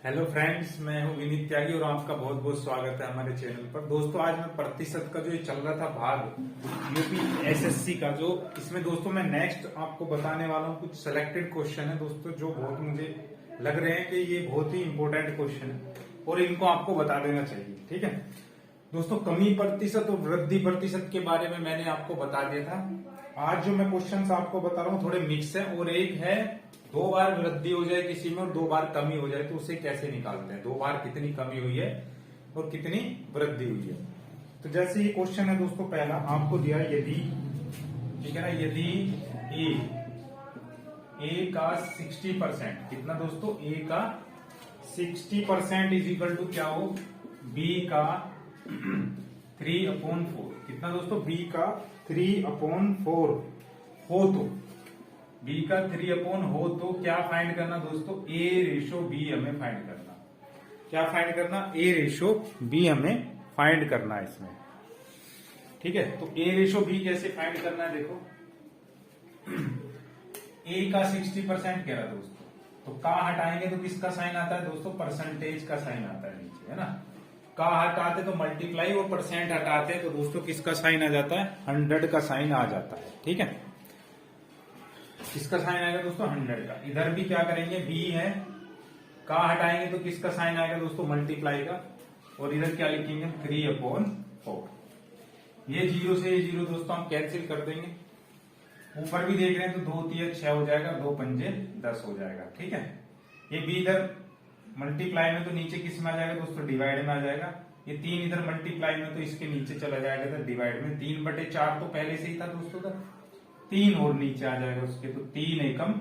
Hello friends, मैं हूं विनीत त्यागी और आपका बहुत बहुत स्वागत है हमारे चैनल पर। दोस्तों, आज मैं प्रतिशत का जो ये चल रहा था भाग यूपी एसएससी का, जो इसमें दोस्तों मैं नेक्स्ट आपको बताने वाला हूं। कुछ सिलेक्टेड क्वेश्चन है दोस्तों जो बहुत मुझे लग रहे हैं कि ये बहुत ही इंपॉर्टेंट क्वेश्चन है और इनको आपको बता देना चाहिए। ठीक है दोस्तों, कमी प्रतिशत और वृद्धि प्रतिशत के बारे में मैंने आपको बता दिया था। आज जो मैं क्वेश्चन आपको बता रहा हूँ थोड़े मिक्स है, और एक है दो बार वृद्धि हो जाए किसी में और दो बार कमी हो जाए तो उसे कैसे निकालते हैं, दो बार कितनी कमी हुई है और कितनी वृद्धि हुई है। तो जैसे ये क्वेश्चन है दोस्तों, पहला आपको दिया यदि, ठीक है ना, यदि ए का 60%, कितना दोस्तों, ए का 60% इज इक्वल टू क्या हो, बी का 3/4, कितना दोस्तों, बी का 3/4 हो तो, बी का 3/4 हो तो क्या फाइंड करना दोस्तों, ए रेशो बी हमें फाइंड करना। क्या फाइंड करना, ए रेशो बी हमें फाइंड करना है इसमें। ठीक है, तो ए रेशो बी कैसे फाइंड करना है, देखो ए का 60% कह रहा दोस्तों, तो का हटाएंगे तो किसका साइन आता है दोस्तों, परसेंटेज का साइन आता है नीचे, है ना। का हटाते तो मल्टीप्लाई और परसेंट हटाते हैं तो दोस्तों किसका साइन आ जाता है, 100 का साइन आ जाता है। ठीक है, किसका साइन आएगा दोस्तों, 100 का। इधर भी क्या करेंगे, बी है, का हटाएंगे तो किसका साइन आएगा दोस्तों, मल्टीप्लाई का, और इधर क्या लिखेंगे 3/4। ये 0 से ये 0 दोस्तों हम कैंसिल कर देंगे। ऊपर भी देख रहे हैं तो 2 3 6 हो जाएगा, 2 पंजे 10 हो जाएगा। ठीक है, ये बी इधर मल्टीप्लाई में तो नीचे किस में आ जाएगा दोस्तों, डिवाइड में आ जाएगा। ये 3 इधर मल्टीप्लाई में तो इसके नीचे चला जाएगा इधर डिवाइड में। 3/4 तो पहले से ही था दोस्तों, इधर 3 और नीचे आ जाएगा उसके, तो 3 एकम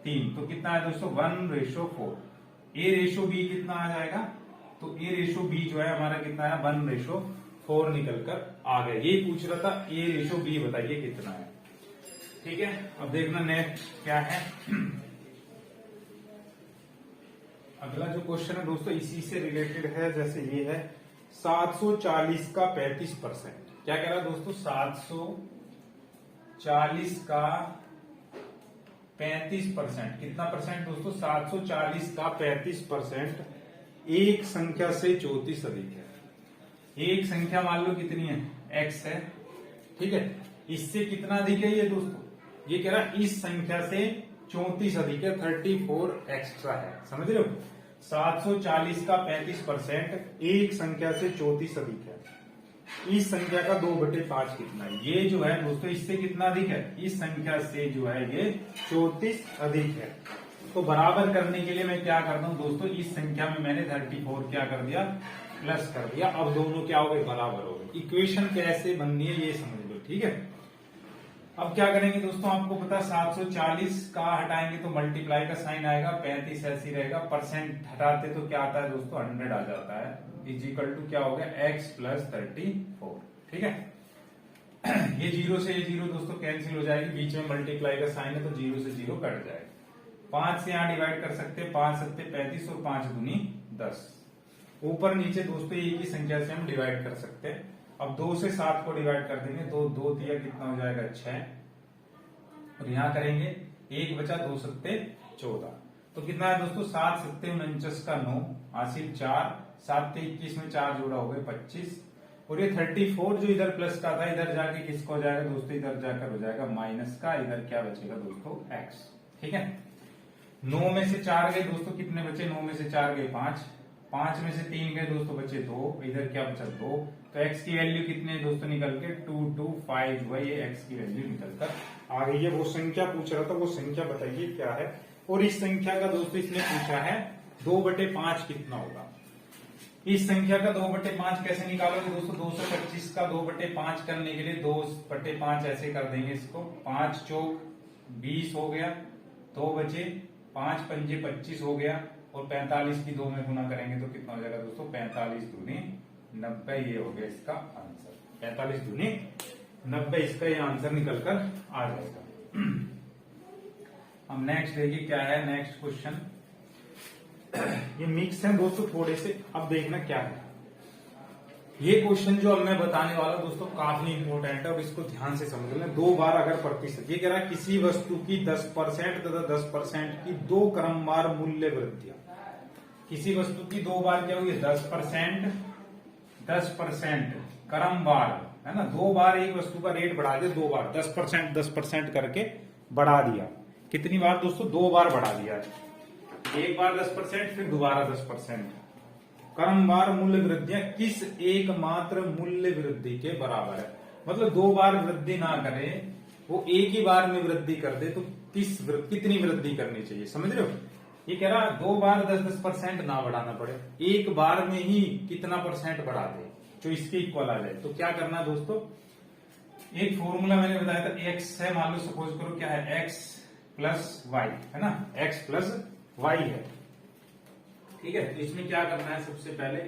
3, तो कितना है दोस्तों 1/4। ए रेशो बी कितना आ जाएगा, तो ए रेशो बी जो है हमारा कितना है 1/4 निकल कर आ गया। ये पूछ रहा था, ए रेशो बी बताइए कितना है। ठीक है, अब देखना नेक्स्ट क्या है। अगला जो क्वेश्चन है दोस्तों इसी से रिलेटेड है। जैसे ये है 740 का 35%, क्या कह रहा है दोस्तों, 740 का 35%, कितना परसेंट दोस्तों, 740 का 35% एक संख्या से 34 अधिक है। एक संख्या मान लो कितनी है, x है। ठीक है, इससे कितना अधिक है ये दोस्तों, ये कह रहा है इस संख्या से 34 अधिक है, 34 एक्स्ट्रा है। समझ रहे हो, 740 का 35% एक संख्या से 34 अधिक है। इस संख्या का 2/5 कितना है, ये जो है दोस्तों इससे कितना अधिक है, इस संख्या से जो है ये 34 अधिक है। तो बराबर करने के लिए मैं क्या करता हूं दोस्तों, इस संख्या में मैंने 34 क्या कर दिया, प्लस कर दिया। अब दोनों क्या हो गए, बराबर हो गए। इक्वेशन कैसे बननी है ये समझ लो। ठीक है, अब क्या करेंगे दोस्तों, आपको पता 740 का हटाएंगे तो मल्टीप्लाई का साइन आएगा, 35 ऐसी रहेगा, परसेंट हटाते तो क्या आता है दोस्तों 100 आ जाता है, इज इक्वल टू क्या हो गया x + 34। ठीक है, ये 0 से ये 0 दोस्तों कैंसिल हो जाएगी, बीच में मल्टीप्लाई का साइन है तो 0 से 0 कट जाएगा। 5 से यहां डिवाइड कर सकते हैं, 5 7 35 और 5 दूनी 10। ऊपर नीचे दोस्तों एक ही संख्या से हम डिवाइड कर सकते हैं। अब 2 से 7 को डिवाइड कर देंगे तो 2 3 कितना हो जाएगा 6, और यहां करेंगे 1 बचा, 2 7 14, तो कितना है दोस्तों 7 7 49 का 9, हासिल 4, 7 21 में 4 जोड़ा हो गए 25, और ये 34 जो इधर प्लस का था इधर जाके किसको हो जाएगा दोस्तों, इधर जाकर हो जाएगा माइनस का, इधर क्या बचेगा दोस्तों x। ठीक है, 9 में से 4 गए दोस्तों, कितने बचे, 9 में से 4 गए 5, 5 में से 3 गए दोस्तों बचे 2, इधर क्या बचा 2, तो x की वैल्यू कितनी है दोस्तों निकल के 225 हुआ, ये x की वैल्यू निकलकर आ गई है। वो संख्या पूछ रहा था, वो संख्या बताइए क्या है। और इस संख्या का दोस्तों इसने पूछा है 2/5 कितना होगा। इस संख्या का 2/5 कैसे निकालोगे दोस्तों, 225 का 2/5 करने के लिए 2/5 ऐसे कर देंगे इसको, 5 चौक 20 हो गया, 2 बचे, 5 पंजे 25 हो गया, और 45 की 2 में गुना करेंगे तो कितना हो जाएगा दोस्तों 45 दूनी 90, ये हो गया इसका आंसर। 45 दूनी 90 इसका ये आंसर निकलकर आ जाएगा। अब नेक्स्ट देखिए क्या है, नेक्स्ट क्वेश्चन। ये मिक्स है दोस्तों थोड़े से, अब देखना क्या है। ये क्वेश्चन जो अब मैं बताने वाला हूं दोस्तों काफी इंपॉर्टेंट है और इसको ध्यान से समझ लेना। 2 बार अगर प्रतिशत, ये कह रहा है किसी वस्तु की 10% तथा 10% की 2 क्रमवार मूल्य वृद्धियां, किसी वस्तु की 2 बार क्या होगी 10%, 10% क्रम बार, है ना, 2 बार एक वस्तु का रेट बढ़ा दिया, 2 बार 10% 10% करके बढ़ा दिया। कितनी बार दोस्तों? 2 बार बढ़ा दिया है। एक बार 10% फिर दोबारा 10%। क्रमवार मूल्य वृद्धियां किस एकमात्र मूल्य वृद्धि के बराबर है? मतलब 2 बार वृद्धि ना करे, वो एक ही बार में वृद्धि कर दे, तो कितनी वृद्धि करनी चाहिए? समझ रहे हो? ये कह रहा 2 बार 10% ना बढ़ाना पड़े, एक बार में ही कितना परसेंट बढ़ा दे जो इसके इक्वल आ जाए। तो क्या करना है दोस्तों? एक फॉर्मूला मैंने बताया था, एक्स है, मान लो सपोज करो क्या है, एक्स प्लस वाई, है ना, एक्स प्लस वाई है, ठीक है। तो इसमें क्या करना है, सबसे पहले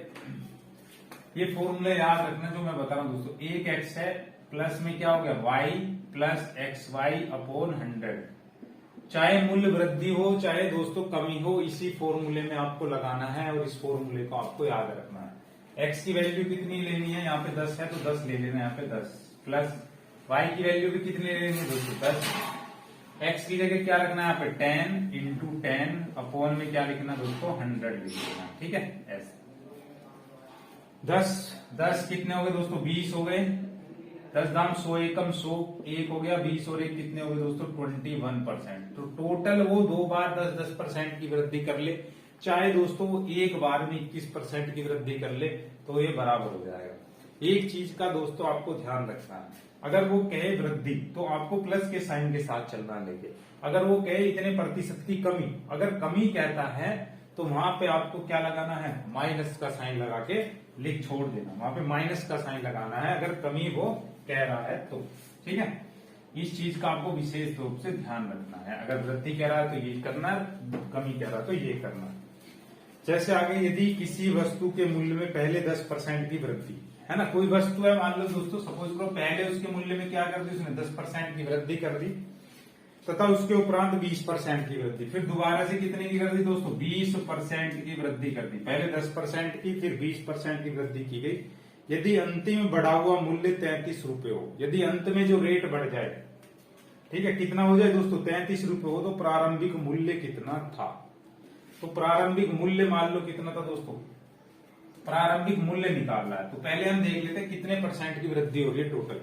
ये फॉर्मूला याद रखना जो मैं बता रहा हूं दोस्तों। एक एक्स है, प्लस में क्या हो गया Y plus X Y upon 100। चाहे मूल्य वृद्धि हो चाहे दोस्तों कमी हो, इसी फॉर्मूले में आपको लगाना है और इस फॉर्मूले को आपको याद रखना है। एक्स की वैल्यू कितनी लेनी है? यहाँ पे 10 है तो 10 ले लेना है, यहाँ पे 10 प्लस वाई की वैल्यू भी कितनी लेनी है दोस्तों? 10। एक्स की जगह क्या रखना है यहाँ पे 10 इंटू 10 अपॉन में क्या लिखना दोस्तों? 100 लिख देना, ठीक है। ऐसे 10 कितने हो गए दोस्तों? 20 हो गए। 10 दाम 100 एकम 100, एक हो गया 20 और एक कितने हो गए दोस्तों? 21%। तो टोटल वो 2 बार 10% की वृद्धि कर ले, चाहे दोस्तों वो एक बार में 21% की वृद्धि कर ले, तो ये बराबर हो जाएगा। एक चीज का दोस्तों आपको ध्यान रखना है, अगर वो कहे वृद्धि तो आपको प्लस के साइन के साथ चलना लेके, अगर वो कहे इतने प्रतिशत की कमी, अगर कमी कहता है तो वहां पे आपको क्या लगाना है? माइनस का साइन लगा के लिख छोड़ देना, वहां पे माइनस का साइन लगाना है अगर कमी वो कह रहा है तो, ठीक है। इस चीज का आपको विशेष रूप से ध्यान रखना है, अगर वृद्धि कह रहा है तो ये करना, कमी कह रहा है तो ये करना। जैसे आगे, यदि किसी वस्तु के मूल्य में पहले 10% की वृद्धि, है ना, कोई वस्तु है मान लो दोस्तों, सपोज करो पहले उसके मूल्य में क्या कर दी उसने? 10% की वृद्धि कर दी, तथा उसके उपरांत 20% की वृद्धि, फिर दोबारा से कितने की कर दी दोस्तों? 20% की वृद्धि कर दी। पहले 10% की, फिर 20% की वृद्धि की गई। यदि अंतिम बढ़ा हुआ मूल्य 33 रुपए हो, यदि अंत में जो रेट बढ़ जाए, ठीक है, कितना हो जाए दोस्तों? 33 रुपए हो, तो प्रारंभिक मूल्य कितना था? तो प्रारंभिक मूल्य मान लो कितना था दोस्तों? प्रारंभिक मूल्य निकालना है तो पहले हम देख लेते हैं कितने परसेंट की वृद्धि हो रही है टोटल।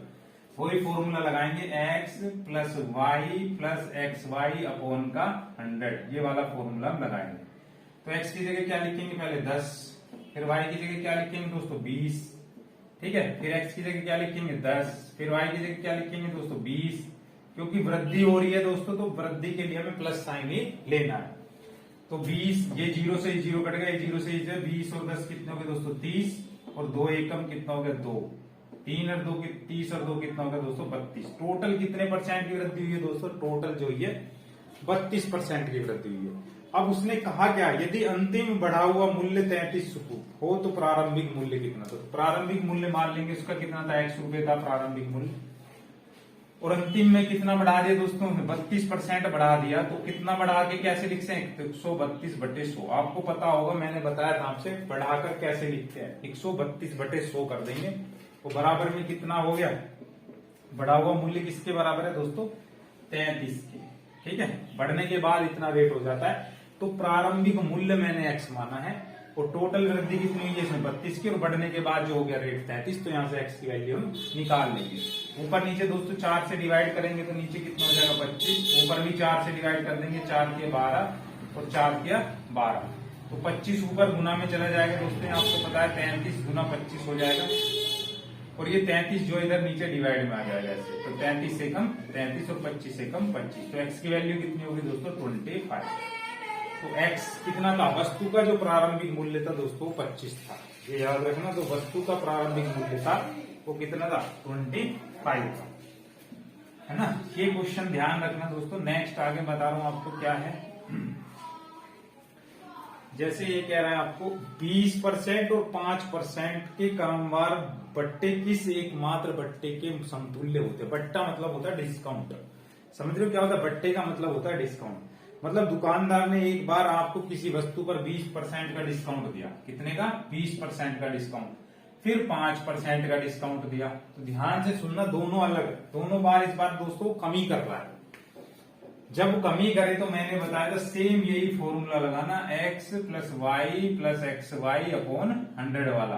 वही फॉर्मूला लगाएंगे, X plus Y plus X Y upon का 100, ये वाला फॉर्मूला हम लगाएंगे। तो एक्स की जगह क्या लिखेंगे? पहले 10, फिर वाई की जगह क्या लिखेंगे दोस्तों? 20, ठीक है। फिर एक्स की जगह क्या लिखेंगे? 10, फिर वाई की जगह क्या लिखेंगे दोस्तों? 20, क्योंकि वृद्धि हो रही है दोस्तों, तो वृद्धि के लिए हमें प्लस साइन ही लेना है। तो 20, ये 0 से 0 कट गया, 0 से 20 और 10 कितने हो गए दोस्तों? 30, और 2 एकम कितना हो गया? 2, 3 और 2 30 और 2 कितना हो गया दोस्तों? 32। टोटल कितने परसेंट की वृद्धि हुई है दोस्तों? टोटल जो हुई है 32% की वृद्धि हुई है। अब उसने कहा क्या? यदि अंतिम बढ़ा हुआ मूल्य 33 हो तो प्रारंभिक मूल्य कितना? तो प्रारंभिक मूल्य मान लेंगे उसका कितना था? x रुपए था प्रारंभिक मूल्य, और अंतिम में कितना बढ़ा दिया दोस्तों? 32% बढ़ा दिया। तो कितना बढ़ा के कैसे लिख सकते हैं? 132/100। आपको पता होगा, मैंने बताया था आपसे, बढ़ाकर कैसे लिखते हैं? 132/100 कर देंगे, तो बराबर में कितना हो गया? बढ़ा हुआ मूल्य किसके बराबर है दोस्तों? 33 के, ठीक है। बढ़ने के बाद इतना रेट हो जाता है, तो प्रारंभिक मूल्य मैंने x माना है, और टोटल वृद्धि कितनी हुई है इसमें? 32 की, और बढ़ने के बाद जो हो गया रेट 33, तो यहाँ से x की वैल्यू हम निकाल लेंगे। ऊपर नीचे दोस्तों 4 से डिवाइड करेंगे तो नीचे कितना हो जाएगा? 25, ऊपर भी 4 से डिवाइड कर देंगे, 4 के 12 और 4 के 12, तो 25 ऊपर गुना में चला जाएगा दोस्तों, आपको पता है 33 गुना 25 हो जाएगा, और ये 33 जो इधर नीचे डिवाइड में आ जाएगा ऐसे, तो 33 से कम 33 और 25 से कम 25, तो x की वैल्यू कितनी होगी दोस्तों? 25। तो x कितना था? वस्तु का जो प्रारंभिक मूल्य था दोस्तों 25 था, ये याद रखना। तो वस्तु का प्रारंभिक मूल्य था वो कितना था? 25 था, है ना। ये क्वेश्चन ध्यान रखना दोस्तों। नेक्स्ट आगे बता रहा हूं आपको क्या है। जैसे ये कह रहा है आपको 20% और 5% के क्रमवार बट्टे किस एकमात्र बट्टे के समतुल्य होते हैं? बट्टा मतलब होता है डिस्काउंट, समझ रहे हो क्या होता है? बट्टे का मतलब होता है डिस्काउंट। मतलब दुकानदार ने एक बार आपको किसी वस्तु पर 20% का डिस्काउंट दिया, कितने का? 20% का डिस्काउंट, फिर 5% का डिस्काउंट दिया। तो ध्यान से सुनना, दोनों अलग, दोनों बार इस बार दोस्तों कमी कर रहा है। जब कमी करे तो मैंने बताया था सेम यही फॉर्मूला लगाना, x plus Y plus X Y upon 100 वाला।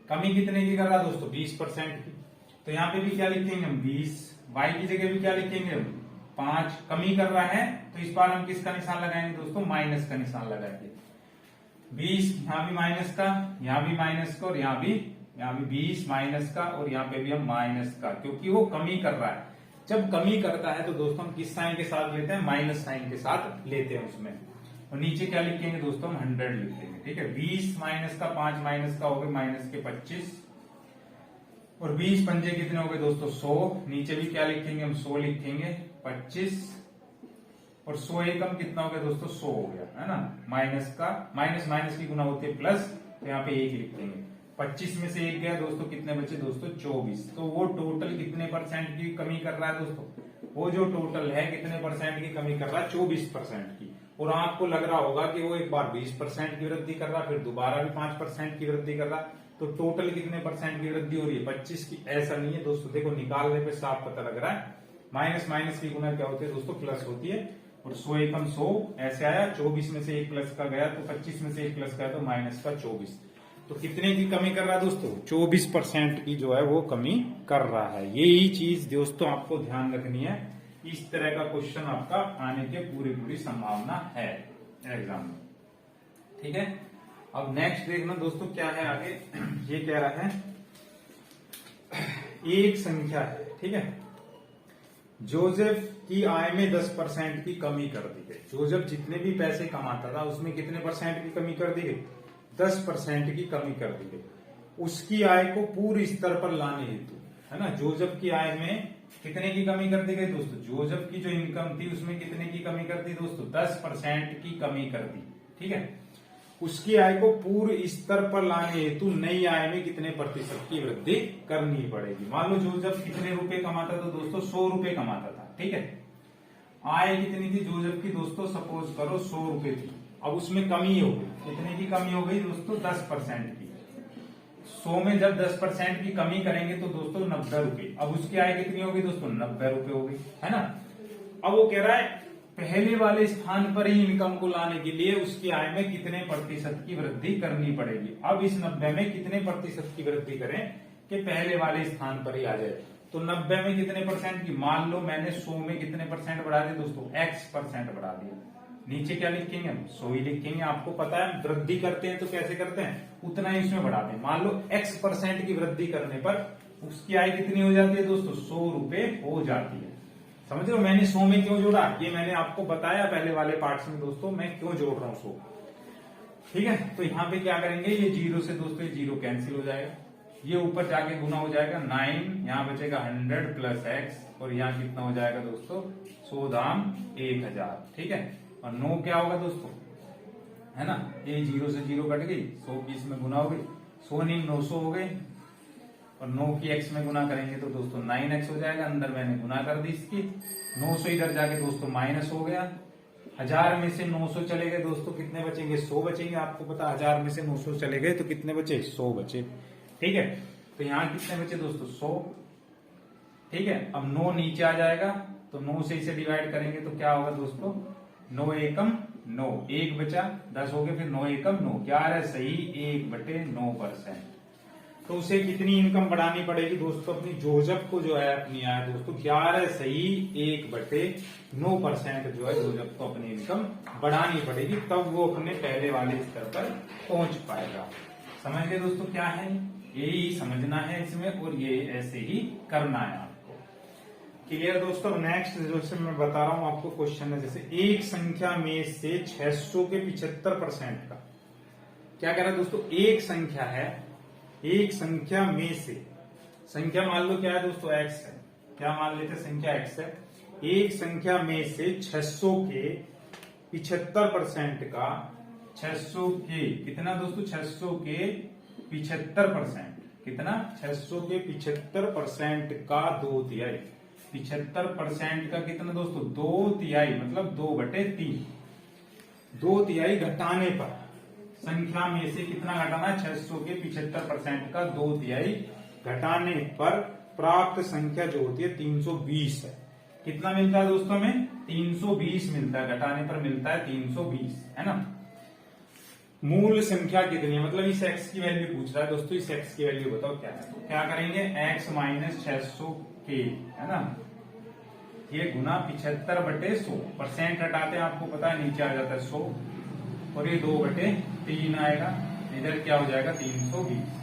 कमी कितने की कर रहा दोस्तों? 20% की। तो यहाँ पे भी क्या लिखेंगे हम? 20। y की जगह भी क्या लिखेंगे हम? 5। कमी कर रहा है तो इस बार हम किसका निशान लगाएंगे दोस्तों? माइनस का निशान लगाएंगे। 20 यहाँ भी माइनस का, यहाँ भी माइनस का, और यहाँ भी 20 माइनस का, और यहाँ पे भी हम माइनस का, क्योंकि वो कमी कर रहा है। जब कमी करता है तो दोस्तों हम किस साइन के साथ लेते हैं? माइनस साइन के साथ लेते हैं उसमें। और नीचे क्या लिखेंगे दोस्तों? हम 100 लिखेंगे। ठीक है, 20 माइनस का 5 माइनस का हो गए माइनस के 25, और 20 पंजे कितने हो गए दोस्तों? 100। नीचे भी क्या लिखेंगे हम? 100 लिखेंगे। 25 और 100 एकम कितना हो गया दोस्तों? 100 हो गया, है ना। माइनस का माइनस माइनस की गुना होती है प्लस, तो यहाँ पे 1 लिखेंगे। 25 में से 1 गया दोस्तों, कितने बचे दोस्तों? 24। तो वो टोटल कितने परसेंट की कमी कर रहा है दोस्तों? वो जो टोटल है कितने परसेंट की कमी कर रहा है? 24% की। और आपको लग रहा होगा कि वो एक बार 20% की वृद्धि कर रहा है, फिर दोबारा भी 5% की वृद्धि कर रहा है, तो टोटल कितने परसेंट की वृद्धि हो रही है? 25 की। ऐसा नहीं है दोस्तों, देखो निकालने पे साफ पता लग रहा है। माइनस माइनस की गुना क्या होती है दोस्तों? प्लस होती है। और 100 एकम 100 ऐसे आया, 24 में से 1 प्लस का गया, तो 25 में से 1 प्लस का, तो माइनस का 24। तो कितने की कमी कर रहा है दोस्तों? 24% की जो है वो कमी कर रहा है। यही चीज दोस्तों आपको ध्यान रखनी है। इस तरह का क्वेश्चन आपका आने के पूरी संभावना है एग्जाम में। ठीक है, अब नेक्स्ट देखना दोस्तों क्या है आगे। ये कह रहा है एक संख्या है, ठीक है, जोसेफ की आय में 10% की कमी कर दी गई। जोसेफ जितने भी पैसे कमाता था उसमें कितने परसेंट की कमी कर दी गई? 10% की कमी कर दी गई। उसकी आय को पूर्ण स्तर पर लाने हेतु, है ना, जोसेफ की आय में कितने की कमी कर दी गई दोस्तों? जोसेफ की जो इनकम थी उसमें कितने की कमी कर दी दोस्तों? 10% की कमी कर दी। ठीक है, उसकी आय को पूर्ण स्तर पर लाने हेतु नई आय में कितने प्रतिशत की वृद्धि करनी पड़ेगी? मान लो जोसेफ कितने रुपए कमाता था दोस्तों? 100 रुपए कमाता था। ठीक है, आय कितनी थी जोसेफ की दोस्तों? सपोज करो 100 रुपए थी। अब उसमें कमी हो गई, कितने की कमी हो गई दोस्तों? 10% की। 100 में जब 10% की कमी करेंगे तो दोस्तों 90 रुपए। अब उसकी आय कितनी होगी दोस्तों? 90 रुपए हो गई, है ना। अब वो कह रहा है पहले वाले स्थान पर ही इनकम को लाने के लिए उसकी आय में कितने प्रतिशत की वृद्धि करनी पड़ेगी। अब इस 90 में कितने प्रतिशत की वृद्धि करें कि पहले वाले स्थान पर ही आ जाए? तो 90 में कितने परसेंट की? मान लो मैंने 100 में कितने परसेंट बढ़ा दिए दोस्तों? x% बढ़ा दिया। नीचे क्या लिखेंगे हम? 100 ही लिखेंगे। आपको पता है वृद्धि करते हैं तो कैसे करते हैं? उतना ही इसमें बढ़ाते हैं। मान लो x% की वृद्धि करने पर उसकी आय कितनी हो जाती है दोस्तों? 100 रुपए हो जाती है। समझ रहे हो मैंने 100 में क्यों जोड़ा? ये मैंने आपको बताया पहले वाले पार्ट्स में दोस्तों, मैं क्यों जोड़ रहा हूं 100। ठीक है, तो यहाँ पे क्या करेंगे? ये 0 से दोस्तों 0 कैंसिल हो जाएगा, ये ऊपर जाके गुना हो जाएगा 9, यहाँ बचेगा 100 प्लस x, और यहाँ कितना हो जाएगा दोस्तों? 100 दाम 1000। ठीक है, और 9 क्या होगा दोस्तों? है ना, ये 0 से 0 कट गई, 100 की इसमें गुना हो गई, 100 नहीं 900 हो गई, और 9 की x में गुना करेंगे तो दोस्तों 9x हो जाएगा। अंदर मैंने गुना कर दी इसकी, 900 इधर जाके दोस्तों माइनस हो गया। 1000 में से 900 चले गए दोस्तों, कितने बचेंगे? 100 बचेंगे। आपको पता 1000 में से 900 चले गए तो कितने बचे? 100 बचे। ठीक है, तो यहाँ कितने बचे दोस्तों? 100। ठीक है, अब 9 नीचे आ जाएगा, तो 9 से इसे डिवाइड करेंगे तो क्या होगा दोस्तों? 9 एकम 9, 1 बचा, 10 हो गए, फिर 9 एकम 9, क्या आ रहा है? सही 1/9%। तो उसे कितनी इनकम बढ़ानी पड़ेगी दोस्तों? अपनी जोसेफ को जो है अपनी आय दोस्तों क्या आ रहा है? सही 1/9% जो है जोसेफ को अपनी इनकम बढ़ानी पड़ेगी, तब वो अपने पहले वाले स्तर पर पहुंच पाएगा। समझ गए दोस्तों क्या है? यही समझना है इसमें, और ये ऐसे ही करना है आपको। क्लियर दोस्तों? नेक्स्ट जो मैं बता रहा हूं आपको क्वेश्चन है, जैसे एक संख्या में से 600 के 75% का, क्या कह रहा है दोस्तों? एक संख्या है, एक संख्या में से, संख्या मान लो क्या है दोस्तों? x है। क्या मान लेते? संख्या x है। एक संख्या में से 600 के 75% का, 600 के कितना दोस्तों? 600 के 75%, कितना? 600 के 75% का 2/3। 75% का कितना दोस्तों? 2/3, मतलब 2/3। 2/3 घटाने पर संख्या में से कितना घटाना है? 600 के 75% का 2/3 घटाने पर प्राप्त संख्या जो होती है 320 है। कितना मिलता है दोस्तों में? 320 मिलता है, घटाने पर मिलता है 320, है ना। मूल संख्या कितनी है, मतलब इस x की वैल्यू पूछ रहा है दोस्तों, इस x की वैल्यू बताओ क्या है। तो क्या करेंगे, x माइनस 600k, है ना, ये गुना 75/100, परसेंट हटाते हैं आपको पता है नीचे आ जाता है 100, और ये 2/3 आएगा, इधर क्या हो जाएगा 320।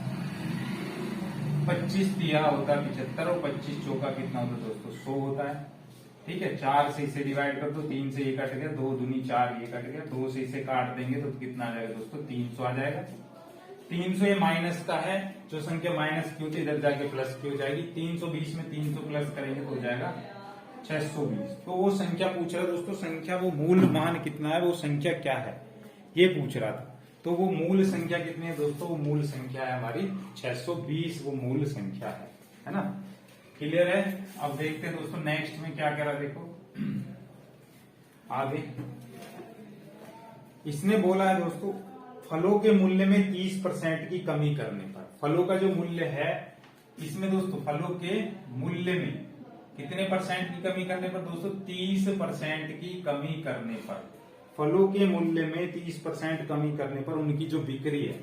25 दिया होता है 75 और 25 चौका कितना होता है दोस्तों 100 होता है। ठीक है, 4 से इसे डिवाइड कर दो, 3 से ये कट गया, 2 दूनी 4 ये कट गया, 2 से इसे काट देंगे तो कितना आ जाएगा दोस्तों 300 आ जाएगा। 300 ये माइनस का है, जो संख्या माइनस की होती है इधर जाके प्लस की हो जाएगी। 320 में 300 प्लस करेंगे तो हो जाएगा 620। तो वो संख्या पूछ रहा है दोस्तों, संख्या वो मूल मान कितना है, वो संख्या क्या है ये पूछ रहा था। तो वो मूल संख्या कितनी है दोस्तों, वो मूल संख्या है हमारी 620, वो मूल संख्या है ना। क्लियर है। अब देखते हैं दोस्तों नेक्स्ट में क्या कह रहा, देखो आगे इसने बोला है दोस्तों, फलों के मूल्य में 30% की कमी करने पर, फलों का जो मूल्य है इसमें दोस्तों, फलों के मूल्य में कितने परसेंट की कमी करने पर दोस्तों, 30% की कमी करने पर, फलों के मूल्य में 30% कमी करने पर उनकी जो बिक्री है,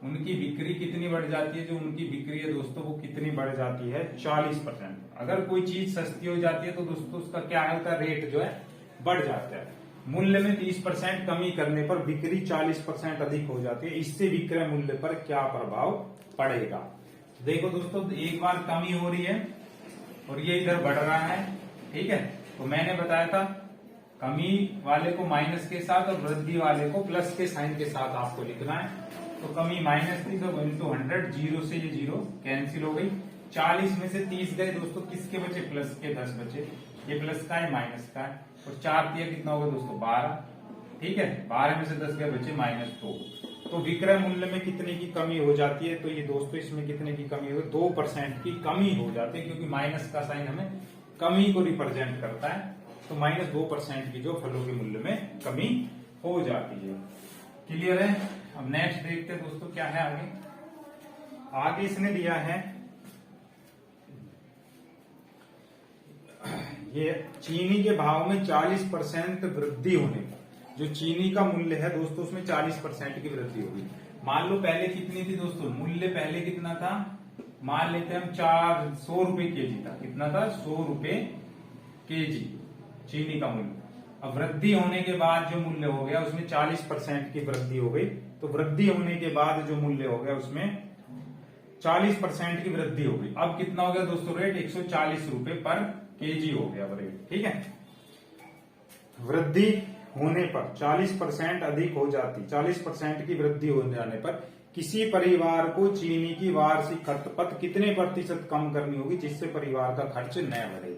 उनकी बिक्री कितनी बढ़ जाती है, जो उनकी बिक्री है दोस्तों वो कितनी बढ़ जाती है 40%। अगर कोई चीज सस्ती हो जाती है तो दोस्तों उसका क्या होता है, रेट जो है बढ़ जाता है। मूल्य में 30% कमी करने पर बिक्री 40% अधिक हो जाती है, इससे विक्रय मूल्य पर क्या प्रभाव पड़ेगा। देखो दोस्तों, एक बार कमी हो रही है और ये इधर बढ़ रहा है, ठीक है। तो मैंने बताया था कमी वाले को माइनस के साथ और वृद्धि वाले को प्लस के साइन के साथ आपको लिखना है। तो कमी माइनस थी तो 1/100, 0 से ये 0 कैंसिल हो गई। 40 में से 30 गए दोस्तों, किसके बचे, प्लस के 10 बचे। ये प्लस का है माइनस का है, और 4 दिया कितना होगा दोस्तों 12, ठीक है। 12 में से 10 गए बचे -2। तो विक्रय मूल्य में कितने की कमी हो जाती है, तो ये दोस्तों इसमें कितने की कमी होगी, 2% की कमी हो जाती है, क्योंकि माइनस का साइन हमें कमी को रिप्रेजेंट करता है। तो -2% की जो फलों के मूल्य में कमी हो जाती है। क्लियर है। अब नेक्स्ट देखते हैं दोस्तों क्या है आगे इसने दिया है ये चीनी के भाव में 40% वृद्धि होने पर, जो चीनी का मूल्य है दोस्तों उसमें 40% की वृद्धि होगी। मान लो पहले कितनी थी दोस्तों, मूल्य पहले कितना था, मान लेते हैं हम 100 रुपए केजी था, कितना था 100 रुपए केजी चीनी का मूल्य। अब वृद्धि होने के बाद जो मूल्य हो गया उसमें 40% की वृद्धि हो गई। तो वृद्धि होने के बाद जो मूल्य हो गया उसमें 40% की वृद्धि हो गई। अब कितना हो गया दोस्तों रेट, 140 रुपए पर केजी हो गया रेट, ठीक है। वृद्धि होने पर 40% अधिक हो जाती, 40% की वृद्धि हो जाने पर किसी परिवार को चीनी की वार्षिक खपत कितने प्रतिशत कम करनी होगी, जिससे परिवार का खर्च न बढ़े।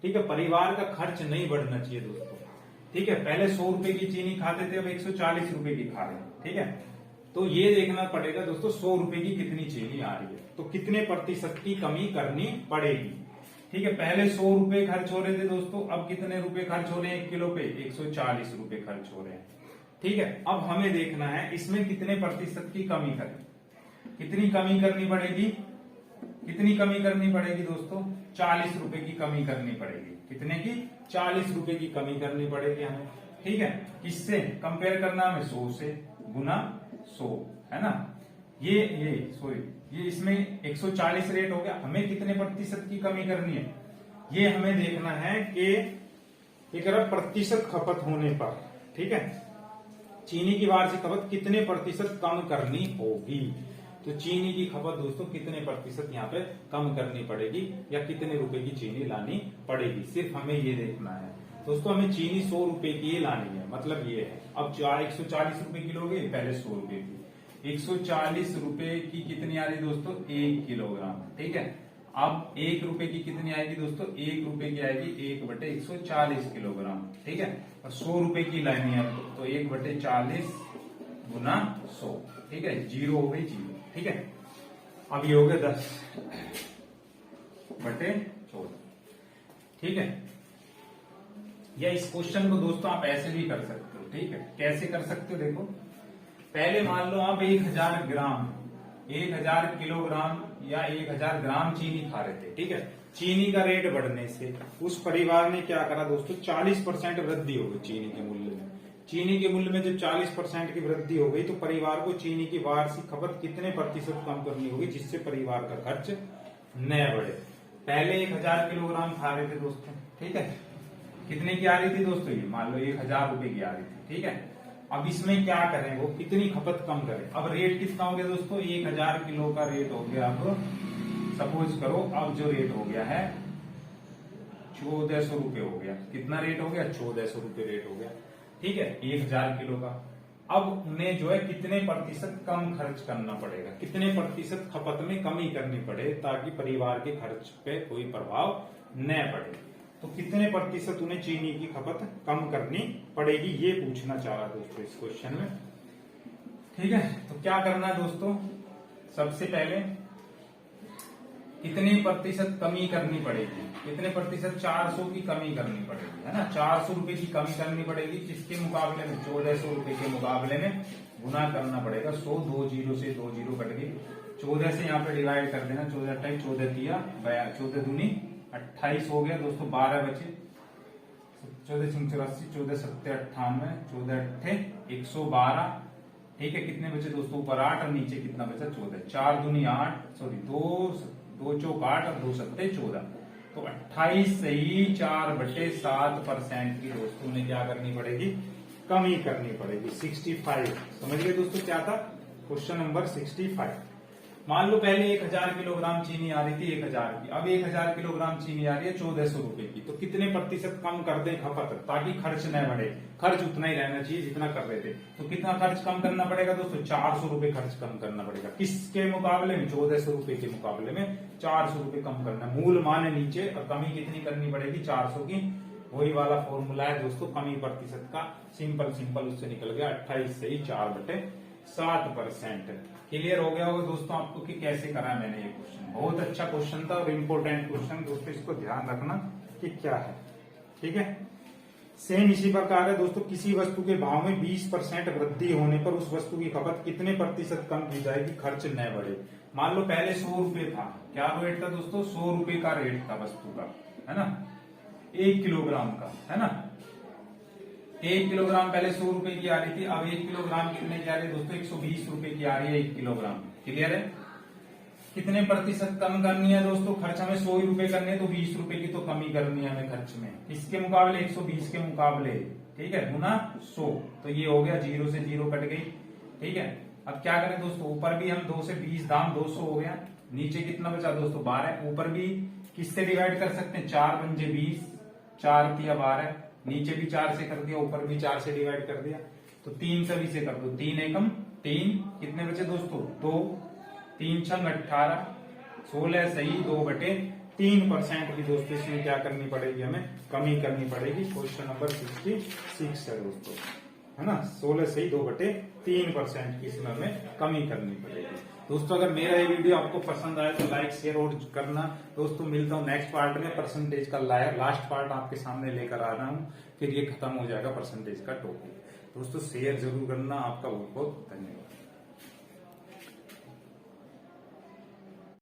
ठीक है, परिवार का खर्च नहीं बढ़ना चाहिए दोस्तों, ठीक है। पहले 100 रुपए की चीनी खाते थे, अब 140 रुपए की खा रहे हैं, ठीक है। तो ये देखना पड़ेगा दोस्तों 100 रुपए की कितनी चीनी आ रही है, तो कितने प्रतिशत की कमी करनी पड़ेगी, ठीक है। पहले 100 रुपए खर्च हो रहे थे दोस्तों, अब कितने रुपए खर्च हो रहे हैं 1 किलो पे, 140 रुपए खर्च हो रहे हैं, ठीक है। अब हमें देखना है इसमें कितने प्रतिशत की कमी करें, कितनी कमी करनी पड़ेगी, कितनी कमी करनी पड़ेगी दोस्तों, 40 रुपए की कमी करनी पड़ेगी। कितने की, 40 रुपए की कमी करनी पड़ेगी हमें, ठीक है। किससे कंपेयर करना हमें, 100 से, गुना 100, है ना। ये इसमें 140 रेट हो गया, हमें कितने प्रतिशत की कमी करनी है, ये हमें देखना है कि एक प्रतिशत खपत होने पर, ठीक है, चीनी की वार्षिक खपत कितने प्रतिशत कम करनी होगी। तो चीनी की खपत दोस्तों कितने प्रतिशत यहाँ पे कम करनी पड़ेगी, या कितने रुपए की चीनी लानी पड़ेगी, सिर्फ हमें ये देखना है दोस्तों। हमें चीनी 100 रुपए की लानी है, मतलब ये है। अब 140 रुपए किलो हो गई, पहले 100 रुपए की, 140 रुपए की कितनी आ रही दोस्तों, 1 किलोग्राम, ठीक है। अब 1 रुपए की कितनी आएगी दोस्तों, 1 रुपए की आएगी 1/140 किलोग्राम, ठीक है। और 100 रुपए की लानी है तो 1/40 गुना 100, ठीक है, 0 हो गई 0, ठीक है। अब ये हो गया 10/14, ठीक है। या इस क्वेश्चन को दोस्तों आप ऐसे भी कर सकते हो, ठीक है। कैसे कर सकते हो, देखो पहले मान लो आप 1000 ग्राम, 1000 किलोग्राम या 1000 ग्राम चीनी खा रहे थे, ठीक है। चीनी का रेट बढ़ने से उस परिवार ने क्या करा दोस्तों, 40% वृद्धि हो गई चीनी के मूल्य में। चीनी के मूल्य में जब 40% की वृद्धि हो गई तो परिवार को चीनी की वार्षिक खपत कितने प्रतिशत कम करनी होगी जिससे परिवार का खर्च न बढ़े। पहले 1000 किलोग्राम खा रहे थे दोस्तों, ठीक है, कितने की आ रही थी दोस्तों, ये मान लो 1000 रुपए की आ रही थी, ठीक है। अब इसमें क्या करें, वो कितनी खपत कम करें। अब रेट कितना हो गया दोस्तों, 1000 किलो का रेट हो गया। अब सपोज करो अब जो रेट हो गया है 1400 रुपए हो गया। कितना रेट हो गया, 1400 रुपए रेट हो गया, ठीक है, 1000 किलो का। अब उन्हें जो है कितने प्रतिशत कम खर्च करना पड़ेगा, कितने प्रतिशत खपत में कमी करनी पड़े ताकि परिवार के खर्च पे कोई प्रभाव न पड़े। तो कितने प्रतिशत उन्हें चीनी की खपत कम करनी पड़ेगी, ये पूछना चाह रहा दोस्तों इस क्वेश्चन में, ठीक है। तो क्या करना है दोस्तों, सबसे पहले कितने प्रतिशत कमी करनी पड़ेगी, कितने प्रतिशत, 400 की कमी करनी पड़ेगी, है ना। 400 रुपए की कमी करनी पड़ेगी, जिसके मुकाबले में 1400 रुपए के मुकाबले में गुना करना पड़ेगा। 100, 2 जीरो से 2 जीरो कट गई, 14 से यहाँ पे डिवाइड कर देना, 14 28, 14 तिया 14 दूनी 28 हो गया दोस्तों, 12 बचे, 14 6 84, 14 7 98, 14 8 112, ठीक है। कितने बचे दोस्तों, ऊपर 8 और नीचे कितना बचा, 14, 4 दूनी 8, सॉरी 2 चौक 8 और 2 सत्ते 14, तो 28 से ही 4/7% की दोस्तों ने क्या करनी पड़ेगी, कमी करनी पड़ेगी। 65 समझ गए दोस्तों, क्या था क्वेश्चन नंबर 65। मान लो पहले 1000 किलोग्राम चीनी आ रही थी 1000 की, अब 1000 किलोग्राम चीनी आ रही है 1400 रुपए की, तो कितने प्रतिशत कम कर दें खपत ताकि खर्च न बढ़े। खर्च उतना ही रहना चाहिए जितना कर रहे थे, तो कितना खर्च कम करना पड़ेगा दोस्तों, 400 रुपए खर्च कम करना पड़ेगा। किसके मुकाबले में, 1400 रुपए के मुकाबले में 400 रुपए कम करना। मूल मान है नीचे और कमी कितनी करनी पड़ेगी, 400 की। वही वाला फॉर्मूला है दोस्तों कमी प्रतिशत का, सिंपल सिंपल उससे निकल गया 28 से ही 4/7%। क्लियर हो गया होगा दोस्तों आपको कि कैसे करा मैंने ये क्वेश्चन। बहुत अच्छा क्वेश्चन था और इम्पोर्टेंट क्वेश्चन दोस्तों, इसको ध्यान रखना कि क्या है, ठीक है। सेम इसी प्रकार है दोस्तों, किसी वस्तु के भाव में 20% वृद्धि होने पर उस वस्तु की खपत कितने प्रतिशत कम की जाएगी खर्च न बढ़े। मान लो पहले 100 रुपए था, क्या रेट था दोस्तों, 100 रुपए का रेट था वस्तु का, है ना, 1 किलोग्राम का, है ना। 1 किलोग्राम पहले 100 रुपए की आ रही थी, अब 1 किलोग्राम कितने की आ रही है दोस्तों, 120 रुपए की आ रही है 1 किलोग्राम। क्लियर है। कितने प्रतिशत कम करनी है दोस्तों, खर्च हमें 100 रुपए करने, तो 20 रुपए की तो कमी करनी है हमें खर्च में, इसके मुकाबले 120 के मुकाबले, ठीक है, गुना 100, तो ये हो गया 0 से 0 कट गई, ठीक है। अब क्या करें दोस्तों, ऊपर भी हम 2 से 20 दाम 200 हो गया, नीचे कितना बचा दोस्तों 12, ऊपर भी किससे डिवाइड कर सकते हैं, 4 पंजे 20, 4 तिया 12, नीचे भी 4 से कर दिया, ऊपर भी 4 से डिवाइड कर दिया, तो 3 सभी से कर दो, 3 एकम 3, कितने बचे दोस्तों 2, 3 छंग 18, 16 सही 2/3% की दोस्तों इसमें क्या करनी पड़ेगी, हमें कमी करनी पड़ेगी। क्वेश्चन नंबर 66 है दोस्तों, है ना, 16 सही 2/3% की इसमें हमें कमी करनी पड़ेगी। दोस्तों अगर मेरा ये वीडियो आपको पसंद आए तो लाइक शेयर और करना दोस्तों। मिलता हूँ नेक्स्ट पार्ट में, परसेंटेज का लास्ट पार्ट आपके सामने लेकर आ रहा हूँ, फिर ये खत्म हो जाएगा परसेंटेज का टॉपिक। दोस्तों शेयर जरूर करना, आपका बहुत बहुत धन्यवाद।